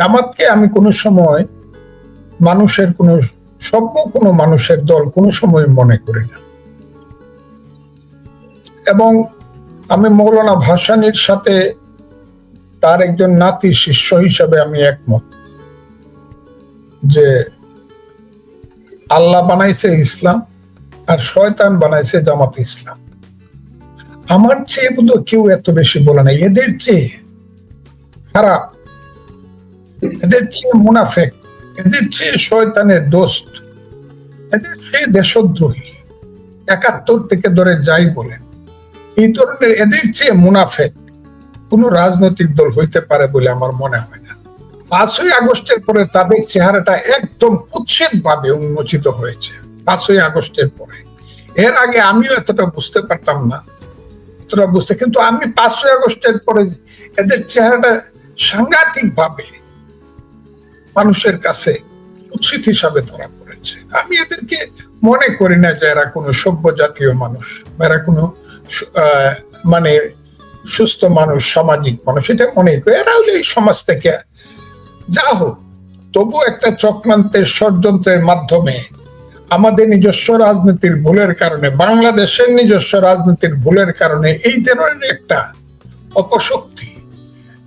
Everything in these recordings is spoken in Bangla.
জামাতকে আমি কোনো সময় মানুষের কোনো মানুষের দল কোনো সময় মনে করি না। এবং আমি মৌলানা ভাসানীর সাথে তার একজন নাতি শিষ্য হিসাবে আমি একমত যে আল্লাহ বানাইছে ইসলাম আর শয়তান বানাইছে জামাত ইসলাম। আমার চেয়ে বোধ কেউ এত বেশি বলে নাই। এদের চেয়ে খারাপ, এদের চেয়ে মুনাফেক, এদের চেয়ে শয়তানের দোস্ত, এদের চেয়ে দেশদ্রোহী, ৭১ থেকে ধরে যাই বলেন, এই ধরনের এদের চেয়ে মুনাফেক কোন রাজনৈতিক দল হইতে পারে বলে আমার মনে হয় না। ৫ই আগস্টের পরে তাদের চেহারাটা একদম কুৎসিত ভাবে উন্মোচিত হয়েছে ৫ই আগস্টের পরে। এর আগে আমিও এতটা বুঝতে পারতাম না, কিন্তু আমি ৫ই আগস্টের পরে এদের চেহারাটা সাংঘাতিক ভাবে মানুষের কাছে কুৎসিত হিসাবে ধরা পড়েছে। আমি এদেরকে মনে করি না যে এরা কোনো সভ্য জাতীয় মানুষ, এরা কোনো মানে সুস্থ মানুষ, সামাজিক মানুষ, এটা মনে করি। এরা হলে এই সমাজ থেকে যা হোক, তবু একটা চক্রান্তের ষড়যন্ত্রের মাধ্যমে আমাদের নিজস্ব রাজনীতির ভুলের কারণে, বাংলাদেশের নিজস্ব রাজনীতির ভুলের কারণে এই ধরনের একটা অপশক্তি,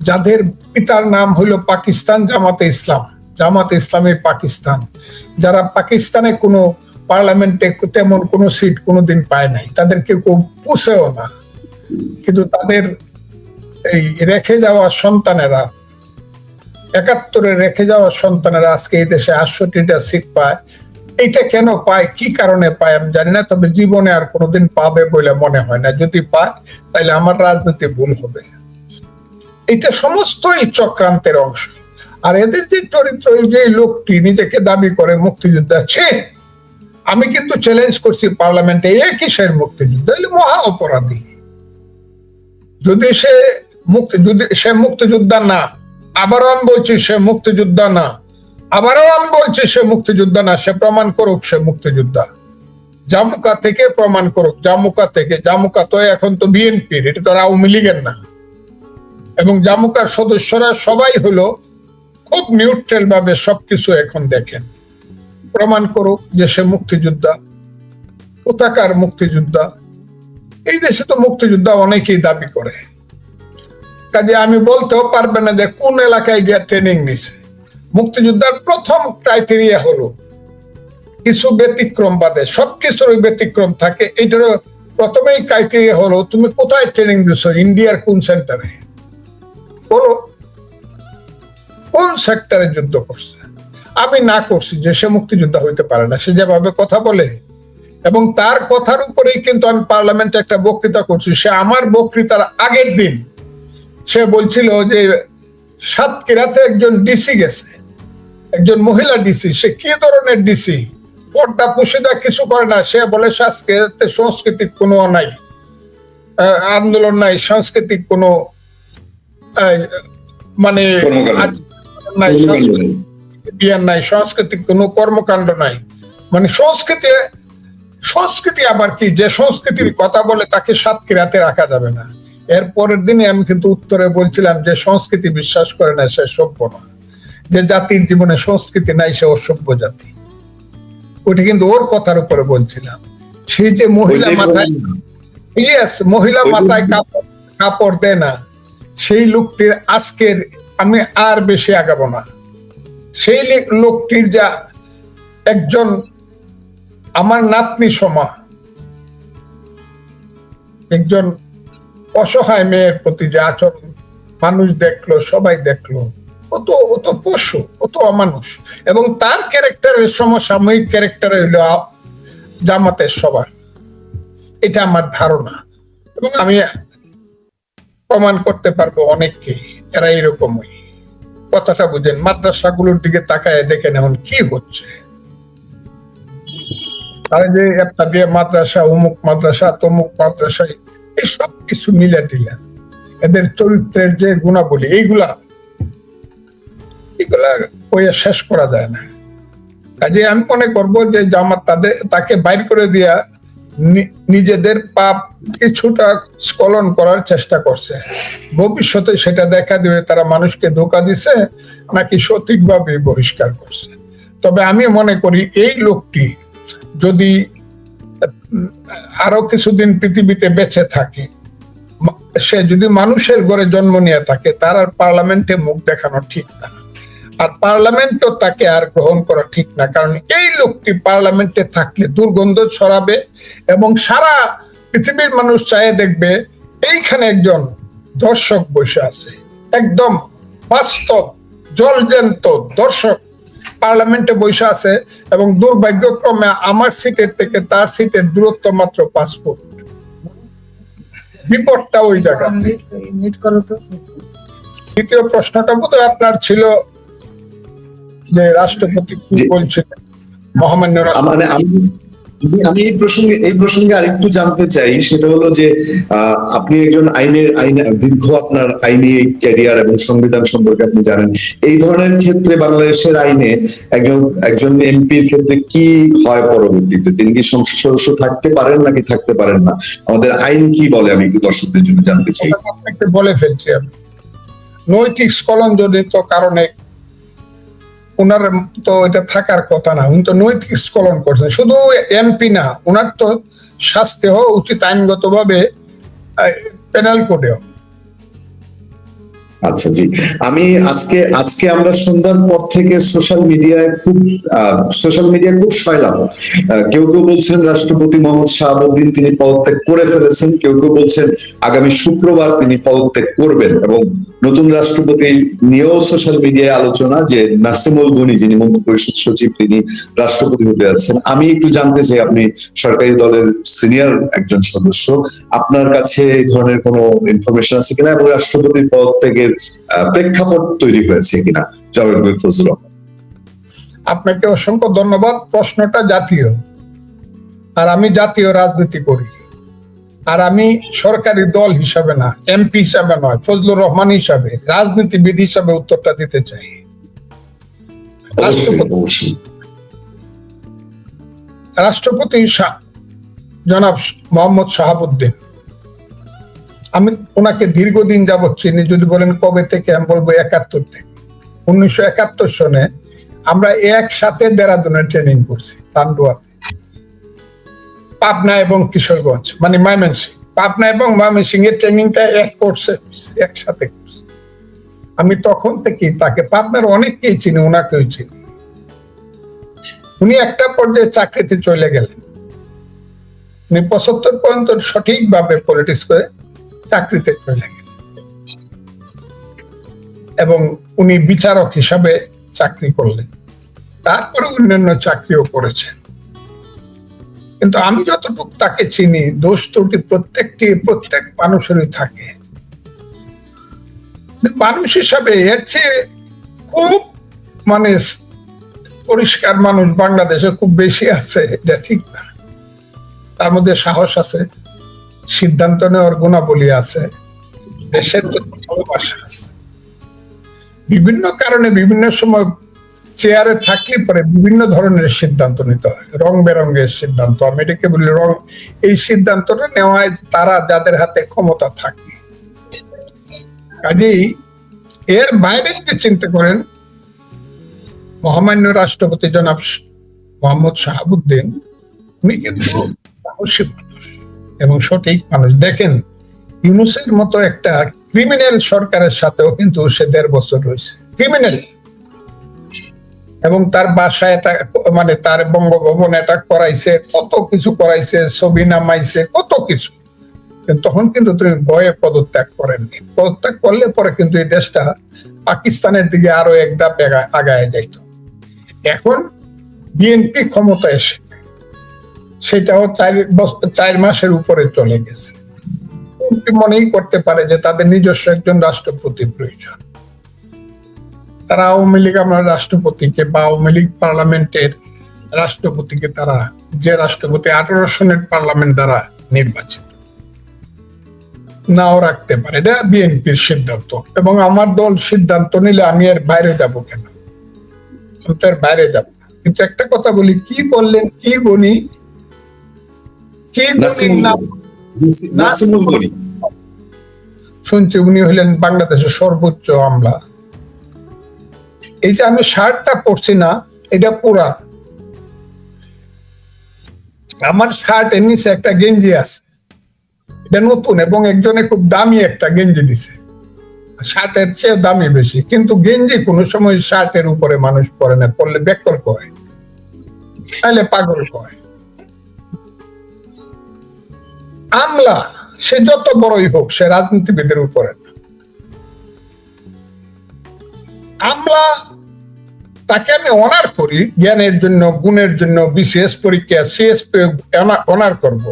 যাদের পিতার নাম হইল পাকিস্তান জামাতে ইসলাম, জামাতে ইসলামী পাকিস্তান, যারা পাকিস্তানে কোনো পার্লামেন্টে তেমন কোনো সিট কোনোদিন পায় নাই, তাদেরকে কেউ পুষেও না, কিন্তু তাদের এই রেখে যাওয়া সন্তানেরা, ৭১ রেখে যাওয়া সন্তানেরা আজকে এই দেশে ৬৮টা সিট পায়। এইটা কেন পায়, কি কারণে পায় আমি জানি না, তবে জীবনে আর কোনোদিন পাবে বলে মনে হয় না। যদি পায় তাহলে আমার রাজনীতি ভুল হবে। এটা সমস্ত এই চক্রান্তের অংশ। আর এদের যে চরিত্র, এই যে লোকটি নিজেকে দাবি করে মুক্তিযোদ্ধা, আমি কিন্তু চ্যালেঞ্জ করছি পার্লামেন্টে, কিসের মুক্তিযুদ্ধ, এগুলো মহা অপরাধী। যদি সে মুক্তিযোদ্ধা না, আবারও আমি বলছি সে মুক্তিযোদ্ধা না, আবারও আমি বলছি সে মুক্তিযোদ্ধা না, সে প্রমাণ করুক সে মুক্তিযোদ্ধা। জামুকা থেকে প্রমাণ করুক, জামুকা তো এখন তো বিএনপির, এটা তো আওয়ামী লীগের না। এবং জামুকার সদস্যরা সবাই হলো খুব নিউট্রাল ভাবে সবকিছু এখন দেখেন। প্রমাণ করুক যে সে মুক্তিযোদ্ধা, কোথাকার মুক্তিযোদ্ধা। এই দেশে তো মুক্তিযোদ্ধা অনেকেই দাবি করে, কাজে আমি বলতেও পারবে না যে কোন এলাকায় গিয়ে ট্রেনিং নিছে। মুক্তিযোদ্ধার প্রথম ক্রাইটেরিয়া হলো কিছু ব্যতিক্রম বাদে, সবকিছুর ব্যতিক্রম থাকে, এইটারও প্রথমেই ক্রাইটেরিয়া হলো তুমি কোথায় ট্রেনিং দিছো, ইন্ডিয়ার কোন সেন্টারে, বলো কোন সেক্টরে যুদ্ধ করছে। আমি না করছি যে সে মুক্তিযোদ্ধা হইতে পারে না, সে যেভাবে কথা বলে, এবং তার কথার উপরেই কিন্তু আমি পার্লামেন্টে একটা বক্তৃতা করছি। সে আমার বক্তৃতার আগের দিন সে বলছিল যে সাতক্ষীরাতে একজন ডিসি গেছে, একজন মহিলা ডিসি, সে কি ধরনের ডিসি, পর্দা পুশিদা কিছু করে না। সে বলে সাতক্ষীরাতে সাংস্কৃতিক কোনো নাই, আন্দোলন নাই, সাংস্কৃতিক কোনো মানে নাই, নাই, সাংস্কৃতিক কোনো কর্মকাণ্ড নাই। মানে সংস্কৃতি আবার কি, যে সংস্কৃতির কথা বলে তাকে সাতক্ষীরাতে রাখা যাবে না। এর পরের দিনে আমি কিন্তু উত্তরে বলছিলাম যে সংস্কৃতি বিশ্বাস করে না সে সভ্য না, যে জাতির জীবনে সংস্কৃতি নাই সে অসভ্য জাতি। ওইটা কিন্তু ওর কথার উপরে বলছিলাম। সেই যে মহিলা মাথায় কাপড় দেয় না, সেই লোকটির আজকের আমি আর বেশি আগাবো না। সেই লোকটির যা একজন আমার নাতনি সমা, একজন অসহায় মেয়ের প্রতি যে আচরণ মানুষ দেখলো, সবাই দেখলো, ও তো পশু, ও তো অমানুষ। এবং তার ক্যারেক্টারের সমসাময়িক ক্যারেক্টার হইল জামাতের সবার, এটা আমার ধারণা। এবং আমি প্রমাণ করতে পারবো অনেককে এরা এরকমই। কথাটা বুঝেন, মাদ্রাসাগুলোর দিকে তাকায় দেখেন এখন কি হচ্ছে। তারা যে একটা দিয়ে মাদ্রাসা, অমুক মাদ্রাসা, তমুক মাদ্রাসায়, এই সব কিছু মিলে টিলা এদের চরিত্রের যে গুণাবলী, এইগুলা কইয়া শেষ করা যায় না। কাজে আমি মনে করবো যে জামাত তাকে বাইর করে দিয়া নিজেদের পাপ কিছুটা স্খলন করার চেষ্টা করছে। ভবিষ্যতে সেটা দেখা দিবে তারা মানুষকে ধোঁকা দিছে নাকি সঠিকভাবে বহিষ্কার করছে। তবে আমি মনে করি এই লোকটি যদি আরো কিছুদিন পৃথিবীতে বেঁচে থাকে, সে যদি মানুষের ঘরে জন্ম নিয়ে থাকে, তার আর পার্লামেন্টে মুখ দেখানো ঠিক না, আর পার্লামেন্টও তাকে আর গ্রহণ করা ঠিক না। কারণ এই লোকটি পার্লামেন্টে থাকলে দুর্গন্ধ ছড়াবে এবং সারা পৃথিবীর মানুষ চায়ে দেখবে এইখানে একজন দর্শক বসে আছে, একদম বাস্তব জলজ্যান্ত দর্শক পার্লামেন্টে বসে আছে, এবং দুর্ভাগ্যক্রমে আমার সিটের থেকে তার সিটের দূরত্ব মাত্র 5 ফুট। বিপদটা ওই জায়গা। দ্বিতীয় প্রশ্নটা বোধহয় আপনার ছিল যে রাষ্ট্রপতি কি বলছিলেন, মহামান্য আমি এই প্রসঙ্গে আরেকটু জানতে চাই, সেটা হলো যে আপনি একজন দীর্ঘ আপনার আইনি ক্যারিয়ার এবং সংবিধান সম্পর্কে আপনি জানেন। এই ধরনের ক্ষেত্রে বাংলাদেশের আইনে একজন এমপির ক্ষেত্রে কি হয় পরবর্তীতে? তিনি কি সংসদ সদস্য থাকতে পারেন নাকি থাকতে পারেন না? আমাদের আইন কি বলে আমি একটু দর্শকদের জন্য জানতে চাই। আপনাকে বলে ফেলছি আমি, নৈতিক স্খলন জনিত কারণে ওনার তো এটা থাকার কথা না, উনি তো নৈতিক স্খলন করছেন। শুধু এমপি না, ওনার তো শাস্তি হওয়া উচিত আইনগতভাবে, পেনাল কোডেও। আচ্ছা জি, আমি আজকে আমরা সন্ধ্যার পর থেকে সোশ্যাল মিডিয়ায় খুব সয়লাভ। কেউ কেউ বলছেন রাষ্ট্রপতি মোহাম্মদ শাহাবুদ্দিন তিনি পদত্যাগ করে ফেলেছেন, কেউ কেউ বলছেন আগামী শুক্রবার তিনি পদত্যাগ করবেন, এবং নতুন রাষ্ট্রপতি নিয়েও সোশ্যাল মিডিয়ায় আলোচনা যে নাসিমুল গনি যিনি মন্ত্রিপরিষদ সচিব তিনি রাষ্ট্রপতি হতে যাচ্ছেন। আমি একটু জানতে চাই, আপনি সরকারি দলের সিনিয়র একজন সদস্য, আপনার কাছে এই ধরনের কোনো ইনফরমেশন আছে কিনা, এবং রাষ্ট্রপতির পদত্যাগের প্রেক্ষাপট তৈরি হয়েছে কিনা? জনাব ফজলুর রহমান। আপনাকে অসংখ্য ধন্যবাদ। প্রশ্নটা জাতীয়, আর আমি জাতীয় রাজনীতি করি, আর আমি সরকারি দল হিসাবে না, এমপি হিসাবে নয়, ফজলুর রহমান হিসাবে, রাজনীতিবিদ হিসাবে উত্তরটা দিতে চাই। রাষ্ট্রপতি জনাব মোহাম্মদ শাহাবুদ্দিন, আমি ওনাকে দীর্ঘদিন যাবৎ চিনি। যদি বলেন কবে থেকে, আমি বলবো 71 থেকে। 1971 সনে আমরা একসাথে দেরাদুনে ট্রেনিং করছি, পান্ডুয়াতে, পাবনা এবং কিশোরগঞ্জ, মানে ময়মনসিংহ। পাবনা এবং ময়মনসিংহ এর ট্রেনিংটা একসাথে করছি। আমি তখন থেকে তাকে, পাবনার অনেককেই চিনি, ওনাকেও চিনি। উনি একটা পর্যায়ে চাকরিতে চলে গেলেন। উনি 75 পর্যন্ত সঠিকভাবে পলিটিক্স করে চাকরিতে চলে গেলেন, এবং উনি বিচারক হিসাবে চাকরি করলেন। তারপরে অন্যান্য চাকরিও করেছেন। কিন্তু আমি যতটুকু তাকে চিনি, দোষ ত্রুটি প্রত্যেক মানুষেরই থাকে। মানুষ হিসাবে এর চেয়ে খুব মানে পরিষ্কার মানুষ বাংলাদেশে খুব বেশি আছে, এটা ঠিক না। তার মধ্যে সাহস আছে, সিদ্ধান্ত নেওয়ার গুণাবলী আছে, দেশের ভালোবাসা আছে। বিভিন্ন কারণে বিভিন্ন সময় চেয়ারে থাকলে পরে বিভিন্ন ধরনের সিদ্ধান্ত নিতে হয়, রং বেরঙের সিদ্ধান্ত। আমি এটাকে বলি রং। এই সিদ্ধান্তটা নেওয়ায় তারা যাদের হাতে ক্ষমতা থাকে। কাজেই এর বাইরে যদি চিন্তা করেন, মহামান্য রাষ্ট্রপতি জনাব মোহাম্মদ শাহাবুদ্দিন উনি কিন্তু সাহসী মানুষ এবং সঠিক মানুষ। দেখেন, ইউনূসের মতো একটা ক্রিমিনাল সরকারের সাথেও কিন্তু সে 1.5 বছর রয়েছে, ক্রিমিনাল, এবং তার বাসায় এটা মানে তার বঙ্গভবন এটা করাইছে, কত কিছু করাইছে, ছবি নামাইছে, কত কিছু। তখন কিন্তু তুমি ভয়ে পদত্যাগ করেননি। পদত্যাগ করলে পরে কিন্তু এই দেশটা পাকিস্তানের দিকে আরো এক ধাপ আগায় যাইত। এখন বিএনপি ক্ষমতা এসেছে, সেটাও 4 মাসের উপরে চলে গেছে। মনেই করতে পারে যে তাদের নিজস্ব একজন রাষ্ট্রপতি প্রয়োজন। তারা আওয়ামী লীগ আমার রাষ্ট্রপতিকে বা আওয়ামী লীগ পার্লামেন্টের রাষ্ট্রপতিকে, তারা যে রাষ্ট্রপতি 18 সনের পার্লামেন্ট দ্বারা নির্বাচিত, নাও রাখতে পারে। এটা বিএনপির সিদ্ধান্ত, এবং আমার দল সিদ্ধান্ত নিলে আমি এর বাইরে যাব কেন? আমি তো এর বাইরে যাব না। কিন্তু একটা কথা বলি, কি বললেন, কি বনি না নাসিমুল গনি শুনছি উনি হলেন বাংলাদেশের সর্বোচ্চ আমলা। এই যে আমি শার্টটা পরছি না, এটা পুরা আমার শার্টের নিচে একটা গেঞ্জি আছে, এটা নতুন, এবং একজনে খুব দামি একটা গেঞ্জি দিছে, শার্টের চেয়ে দামি বেশি, কিন্তু গেঞ্জি কোনো সময় শার্টের উপরে মানুষ পরে না, পরলে বেকল কয়, তাহলে পাগল কয়। আমলা সে যত বড়ই হোক, সে রাজনীতিবিদের উপরে না। আমলা তাকে আমি অনার করি জ্ঞানের জন্য, গুণের জন্য, বিসিএস পরীক্ষা সিএসপি অনার করব,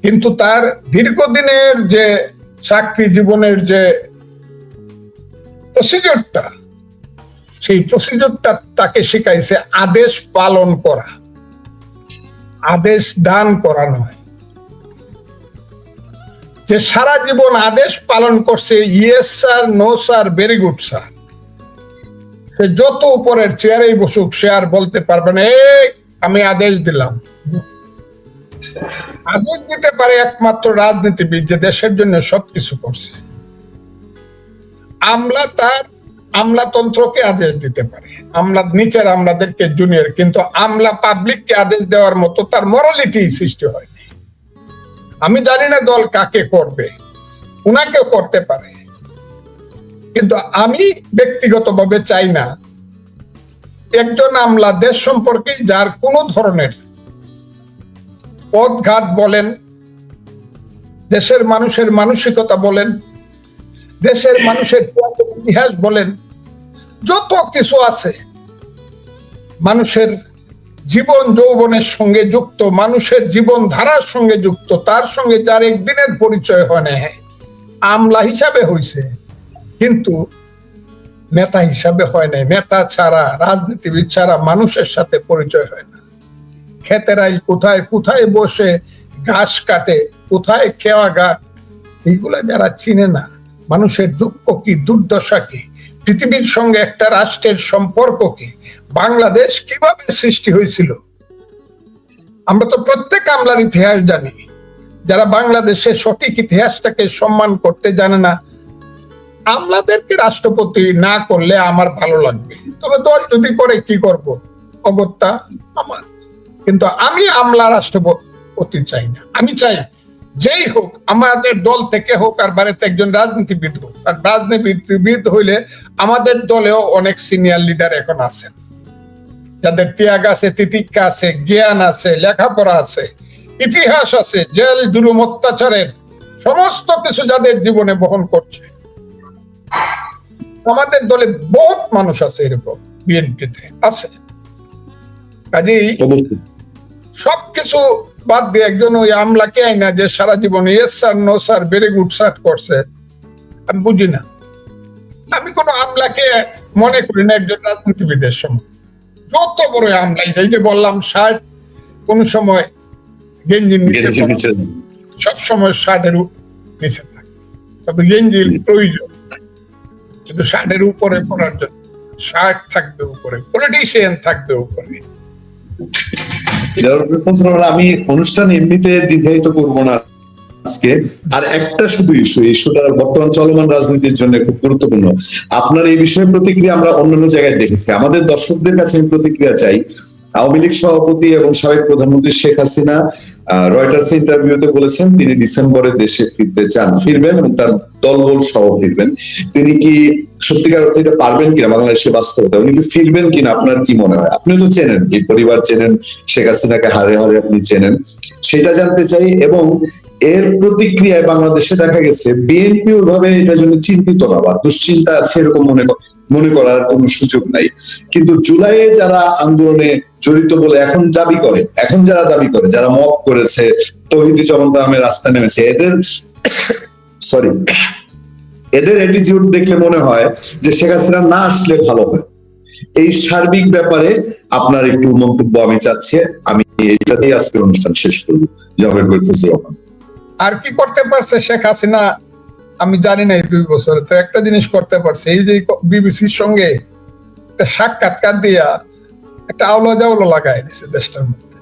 কিন্তু তার দীর্ঘদিনের যে চাকরি জীবনের যে প্রসিডিউরটা, সেই প্রসিডিউরটা তাকে শিখাইছে আদেশ পালন করা, আদেশ দান করা নয়। যে সারা জীবন আদেশ পালন করছে, yes sir, no sir, very good sir, সে যত উপরের চেয়ারেই বসুক, সে আর বলতে পারবে না এই আমি আদেশ দিলাম। আদেশ দিতে পারে একমাত্র রাজনীতিবিদ, যে দেশের জন্য সবকিছু করছে। আমলা তার আমলাতন্ত্রকে আদেশ দিতে পারে, আমলা নিচের আমলাদেরকে জুনিয়র, কিন্তু আমলা পাবলিককে আদেশ দেওয়ার মতো তার মরালিটি সৃষ্টি হয়নি। আমি জানি না দল কাকে করবে, উনাকেও করতে পারে, কিন্তু আমি ব্যক্তিগতভাবে চাই না একজন আমলা দেশ সম্পর্কে যার কোন ধরনের পথঘাট বলেন, দেশের মানুষের মানসিকতা বলেন, দেশের মানুষের ইতিহাস বলেন, যত কিছু আছে মানুষের জীবন যৌবনের সঙ্গে যুক্ত, মানুষের জীবন ধারার সঙ্গে যুক্ত, তার সঙ্গে যার একদিনের পরিচয় হয় না, আমলা হিসাবে হয়েছে, কিন্তু নেতা হিসাবে হয় নাই। নেতা ছাড়া, রাজনীতিবিদ ছাড়া মানুষের সাথে পরিচয় হয় না। খেতেরাই কোথায় কোথায় বসে ঘাস কাটে, কোথায় খেওয়া ঘাট, এইগুলা যারা চিনে না, মানুষের দুঃখ কি, দুর্দশা কি, পৃথিবীর সঙ্গে একটা রাষ্ট্রের সম্পর্ক কি, বাংলাদেশ কিভাবে সৃষ্টি হয়েছিল, আমরা তো প্রত্যেক আমলার ইতিহাস জানি। যারা বাংলাদেশের সঠিক ইতিহাসটাকে সম্মান করতে জানে না, আমলাদেরকে রাষ্ট্রপতি না করলে আমার ভালো লাগবে, তবে দল যদি করে কি করব, অগত্যা আমার। কিন্তু আমি আমলা রাষ্ট্রপতি চাই না। আমি চাই যেই হোক, আমাদের দল থেকে হোক, আর বাড়িতে একজন রাজনীতিবিদ হোক। আর রাজনীতিবিদ হইলে আমাদের দলেও অনেক সিনিয়র লিডার এখন আছেন, যাদের ত্যাগ আছে, তিতিক্ষা আছে, জ্ঞান আছে, লেখাপড়া আছে, ইতিহাস আছে, জেল জুলুম অত্যাচারের সমস্ত কিছু যাদের জীবনে বহন করছে। আমাদের দলে বহুত মানুষ আছে এরকম, বিএনপিতে আছে। কাজেই সবকিছু বাদ দিয়ে একজন ওই আমলাকে আইনা যে সারা জীবন yes sir, no sir, very good sir করছে, আমি বুঝি না। আমি কোন আমলাকে মনে করি না একজন রাজনীতিবিদের সময়। যত বড় আমলাই, এই যে বললাম শার্ট কোন সময় গেঞ্জির নিচে, সব সময় শার্টের নিচে থাকে, তবে গেঞ্জির প্রয়োজন, কিন্তু শার্টের উপরে পড়ার জন্য শার্ট থাকবে উপরে, পলিটিশিয়ান থাকবে উপরে। আমি অনুষ্ঠান এমনিতে দীর্ঘায়িত করব না আজকে। আর একটা শুধু ইস্যুটা বর্তমান চলমান রাজনীতির জন্য খুব গুরুত্বপূর্ণ। আপনার এই বিষয়ে প্রতিক্রিয়া আমরা অন্যান্য জায়গায় দেখেছি, আমাদের দর্শকদের কাছে আমি প্রতিক্রিয়া চাই। আওয়ামী লীগ সভাপতি এবং সাবেক প্রধানমন্ত্রী শেখ হাসিনা রয়টার্স ইন্টারভিউতে বলেছেন তিনি ডিসেম্বরে দেশে ফিরতে চান, ফিরবেন এবং তার দলবল সহ ফিরবেন। তিনি কি সত্যিকার অর্থে এটা পারবেন কিনা, বাংলাদেশের বাস্তবতা উনি কি ফিরবেন কিনা, আপনার কি মনে হয়? আপনি তো চেনেন এই পরিবার, চেনেন শেখ হাসিনাকে, হারে হারে আপনি চেনেন, সেটা জানতে চাই। এবং এর প্রতিক্রিয়ায় বাংলাদেশে দেখা গেছে বিএনপি ওইভাবে এটার জন্য চিন্তিত না বা দুশ্চিন্তা আছে এরকম মনে করার কোনো সুযোগ নাই। কিন্তু জুলাইয়ে যারা আন্দোলনে জড়িত বলে এখন যারা দাবি করে, যারা মত করেছে, তৌহিদি চরমতা নামের রাস্তায় নেমেছে, এদের অ্যাটিটিউড দেখলে মনে হয় যে শেখ হাসিনা না আসলে ভালো হয়। এই সার্বিক ব্যাপারে আপনার একটু মন্তব্য আমি চাচ্ছি। আমি এটাতেই আজকের অনুষ্ঠান শেষ করবো। জনাব ফজলুর রহমান। আর কি করতে পারছে শেখ হাসিনা আমি জানি না, এই 2 বছরে তো একটা জিনিস করতে পারছে, এই যে বিবিসির সঙ্গে একটা সাক্ষাৎকার দিয়া একটা আওলা জাওলা লাগাই দিছে দেশটার মধ্যে।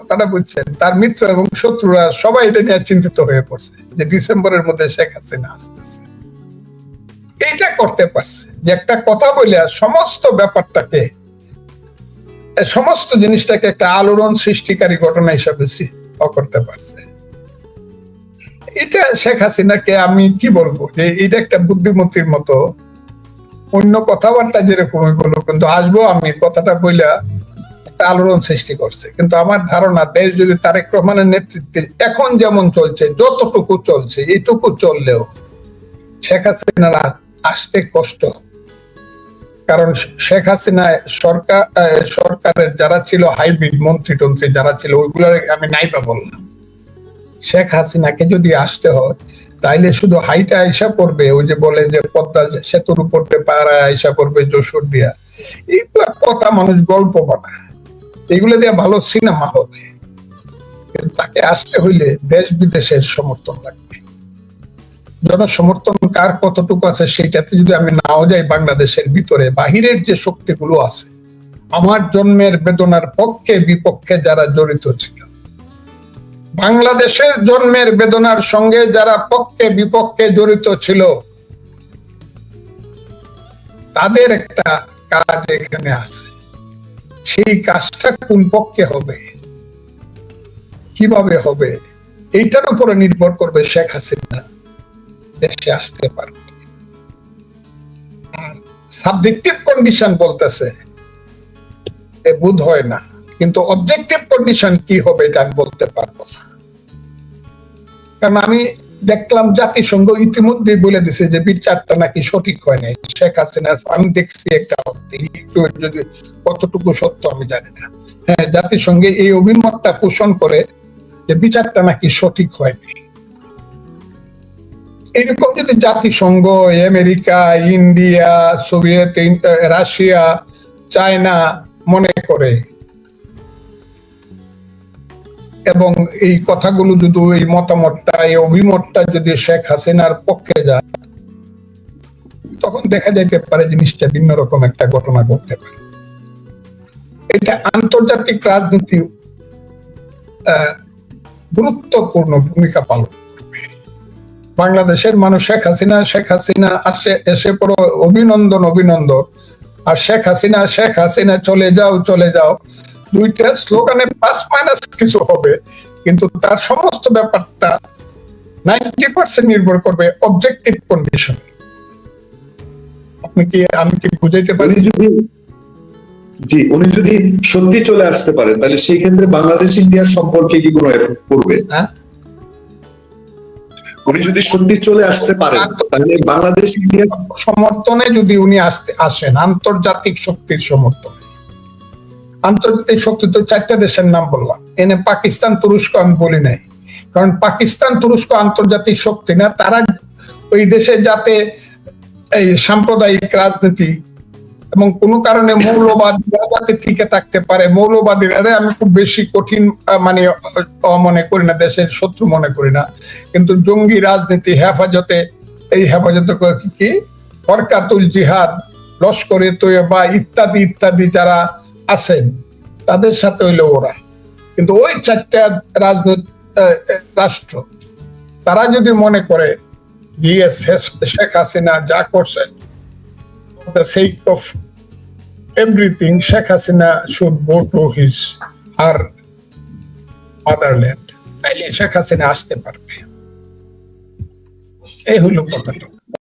কথাটা বুঝছেন, তার মিত্র এবং শত্রুরা সবাই এটা নিয়ে চিন্তিত হয়ে পড়ছে যে ডিসেম্বরের মধ্যে শেখ হাসিনা আসতেছে। এইটা করতে পারছে যে একটা কথা বলে সমস্ত ব্যাপারটাকে, সমস্ত জিনিসটাকে একটা আলোড়ন সৃষ্টিকারী ঘটনা হিসাবে করতে পারছে। এটা শেখ হাসিনাকে আমি কি বলবো, যে এটা একটা বুদ্ধিমতির মতো, অন্য কথাবার্তা যেরকম বলো, কিন্তু আসবো আমি কথাটা বইলা একটা আলোড়ন সৃষ্টি করছে। কিন্তু আমার ধারণা দেশ যদি তারেক রহমানের নেতৃত্বে এখন যেমন চলছে, যতটুকু চলছে, এইটুকু চললেও শেখ হাসিনার আসতে কষ্ট। কারণ শেখ হাসিনা সরকারের যারা ছিল হাইব্রিড মন্ত্রী টন্ত্রী যারা ছিল, ওইগুলোর আমি নাইবা বললাম। শেখ হাসিনাকে যদি আসতে হয় তাইলে শুধু হাইটা আইসা পড়বে, ওই যে বলে যে পদ্মা সেতুর উপর পাড়ায় আইসা পড়বে যশোর দিয়া, এইগুলা কথা মানুষ গল্প বানায়, এগুলো দিয়ে ভালো সিনেমা হবে। কিন্তু তাকে আসতে হইলে দেশ বিদেশের সমর্থন লাগবে। জনসমর্থন কার কতটুকু আছে সেইটাতে যদি আমি নাও যাই, বাংলাদেশের ভিতরে বাহিরের যে শক্তিগুলো আছে, আমার জন্মের বেদনার পক্ষে বিপক্ষে যারা জড়িত ছিল, বাংলাদেশের জন্মের বেদনার সঙ্গে যারা পক্ষে বিপক্ষে জড়িত ছিল, তাদের একটা কাজ এখানে আছে। সেই কাজটা কোন পক্ষে হবে, কিভাবে হবে, এইটার উপরে নির্ভর করবে শেখ হাসিনা দেশে আসতে পারবে। সাবজেক্টিভ কন্ডিশন বলতেছে বোধ হয় না, কিন্তু অবজেক্টিভ কন্ডিশন কি হবে এটা আমি বলতে পারবো না। কারণ আমি দেখলাম জাতিসংঘ ইতিমধ্যে বলে দিছে যে বিচারটা নাকি সঠিক হয় নাই শেখ হাসিনার। আমি দেখছি একটা, যদি কতটুকু সত্য আমি জানি না। হ্যাঁ, জাতিসংঘে এই অভিমতটা পোষণ করে যে বিচারটা নাকি সঠিক হয়নি। এরকম যদি জাতিসংঘ, America, India, Soviet, Russia, China মনে করে, এবং এই কথাগুলো যদি, এই মতামতটা, এই অভিমতটা যদি শেখ হাসিনার পক্ষে যায়, তখন দেখা যাইতে পারে জিনিসটা ভিন্ন রকম একটা ঘটনা ঘটতে পারে। এটা আন্তর্জাতিক রাজনীতি গুরুত্বপূর্ণ ভূমিকা পালন করবে। বাংলাদেশের মানুষ শেখ হাসিনা এসে পড়ো, অভিনন্দন অভিনন্দন, আর শেখ হাসিনা চলে যাও, দুইটা স্লোগানে প্লাস মাইনাস কিছু হবে, কিন্তু তার সমস্ত ব্যাপারটা 90% নির্ভর করবে অবজেক্টিভ কন্ডিশন। আমি কি বুঝাইতে পারি? উনি যদি সত্যি চলে আসতে পারেন, তাহলে সেই ক্ষেত্রে বাংলাদেশ ইন্ডিয়ার সম্পর্কে কি কোনো এফেক্ট পড়বে? উনি যদি সত্যি চলে আসতে পারেন, তাহলে বাংলাদেশ ইন্ডিয়া সমর্থনে যদি উনি আসেন, আন্তর্জাতিক শক্তির সমর্থনে। আন্তর্জাতিক শক্তি তো 4টা দেশের নাম বললাম, এনে পাকিস্তান, তুরস্ক আমি বলি নাই, কারণ পাকিস্তান, তুরস্ক আন্তর্জাতিক শক্তি না। তারা ওই দেশে যাতে এই সাম্প্রদায়িক রাজনীতি এবং কোন কারণে মৌলবাদীরা যাতে টিকে থাকতে পারে, মৌলবাদীরা আমি খুব বেশি কঠিন মানে মনে করি না, দেশের শত্রু মনে করি না, কিন্তু জঙ্গি রাজনীতি, এই হেফাজতে কি হরকাতুল জিহাদ, লস্করে তৈয়বা ইত্যাদি ইত্যাদি যারা আছেন, তাদের সাথে হইলো ওরা। কিন্তু ওই 4টা রাষ্ট্র, তারা যদি মনে করে যে শেখ হাসিনা যা করছেন the sake of everything, Sheikh Hasina should go to her motherland, তাইলে শেখ হাসিনা আসতে পারবে। এই হলো কথাটা।